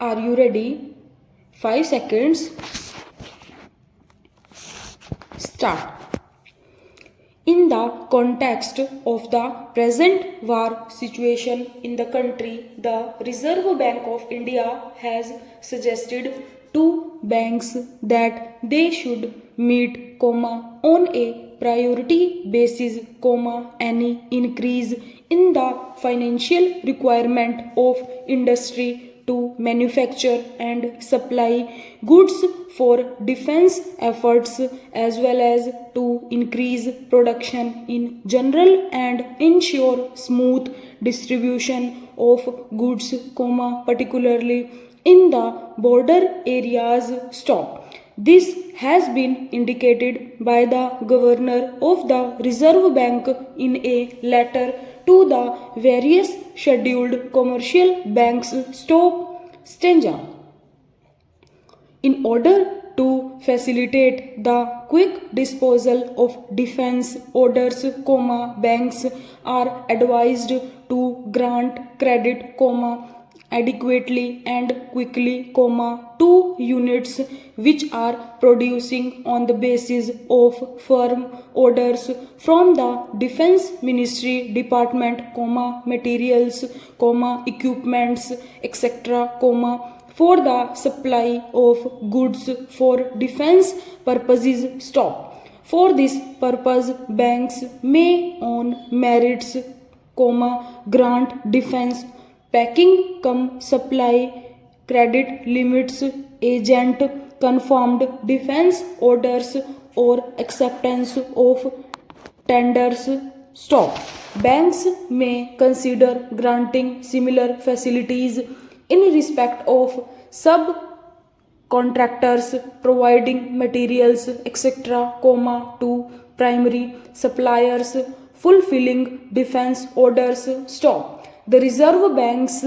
Are you ready? 5 seconds. Start. In the context of the present war situation in the country, the Reserve Bank of India has suggested to banks that they should meet, on a priority basis, any increase in the financial requirement of industry to manufacture and supply goods for defense efforts, as well as to increase production in general and ensure smooth distribution of goods, particularly in the border areas. Stop. This has been indicated by the Governor of the Reserve Bank in a letter to the various scheduled commercial banks. Stop. Stanza. In order to facilitate the quick disposal of defense orders, banks are advised to grant credit, adequately and quickly, to units which are producing on the basis of firm orders from the Defense Ministry Department, materials, equipments, etc., for the supply of goods for defense purposes. Stop. For this purpose, banks may on merits, grant defense packing supply credit limits, agent confirmed defense orders, or acceptance of tenders. Stop. Banks may consider granting similar facilities in respect of subcontractors providing materials, etc., to primary suppliers fulfilling defense orders. Stop. The Reserve Bank's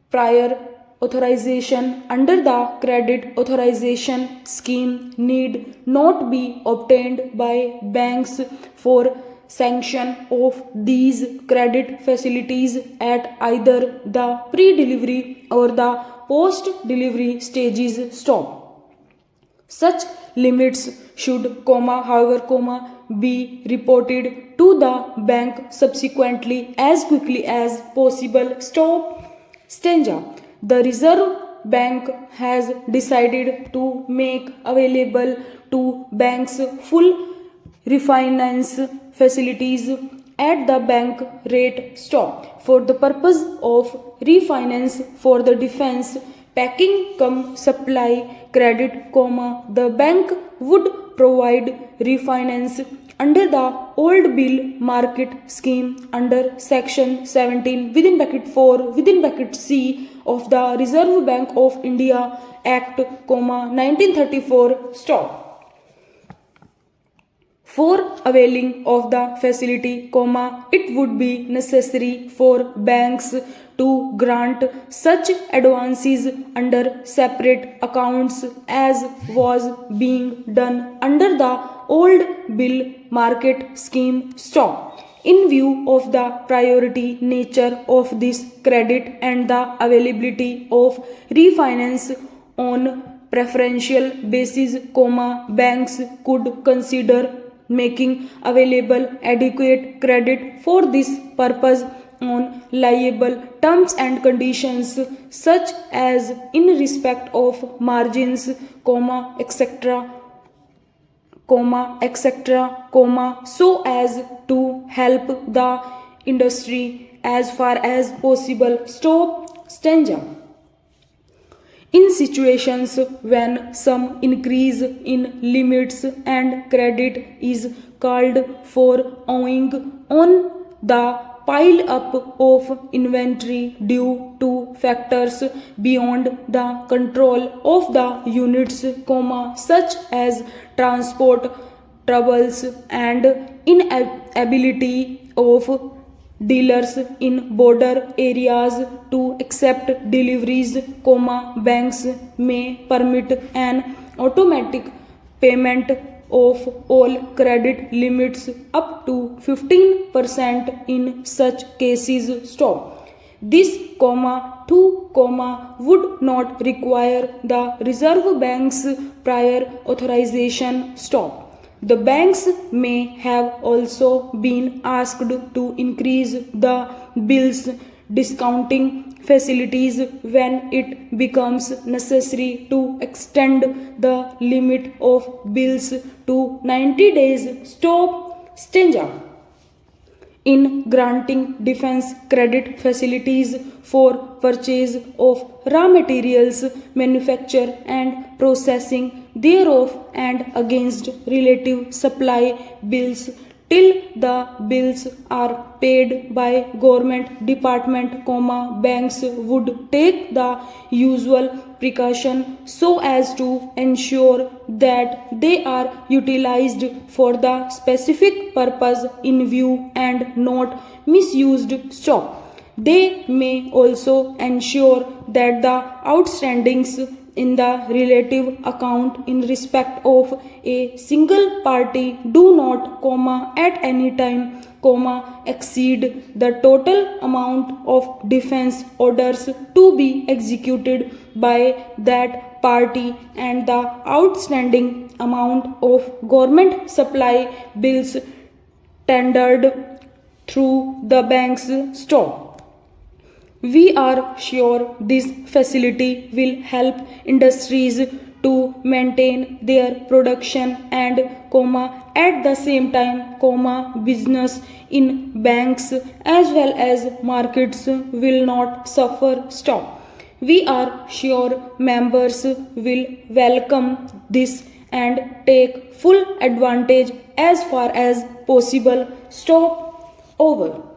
prior authorization under the Credit Authorization Scheme need not be obtained by banks for sanction of these credit facilities at either the pre-delivery or the post-delivery stages. Stop. Such limits should, however, be reported to the bank subsequently as quickly as possible. Stop. Stanza. The Reserve Bank has decided to make available to banks full refinance facilities at the bank rate. Stop. For the purpose of refinance for the defense packing supply credit, the bank would provide refinance under the old bill market scheme under section 17 (4) of the Reserve Bank of India Act, 1934. Stop. For availing of the facility, it would be necessary for banks to grant such advances under separate accounts as was being done under the old bill market scheme. Stop. In view of the priority nature of this credit and the availability of refinance on preferential basis, banks could consider making available adequate credit for this purpose on liable terms and conditions, such as in respect of margins, etc., so as to help the industry as far as possible. Stop. Stanza. In situations when some increase in limits and credit is called for owing on the pile up of inventory due to factors beyond the control of the units, such as transport troubles and inability of dealers in border areas to accept deliveries, banks may permit an automatic payment of all credit limits up to 15% in such cases. Stop. This would not require the Reserve Bank's prior authorization. The banks may have also been asked to increase the bill's discounting facilities when it becomes necessary to extend the limit of bills to 90 days. Stanja in granting defense credit facilities for purchase of raw materials, manufacture and processing thereof, and against relative supply bills till the bills are paid by government department, banks would take the usual precaution so as to ensure that they are utilized for the specific purpose in view and not misused. They may also ensure that the outstandings in the relative account in respect of a single party do not, at any time, exceed the total amount of defense orders to be executed by that party, and the outstanding amount of government supply bills tendered through the bank's stock. We are sure this facility will help industries to maintain their production and, at the same time, business in banks as well as markets will not suffer. We are sure members will welcome this and take full advantage as far as possible. Over.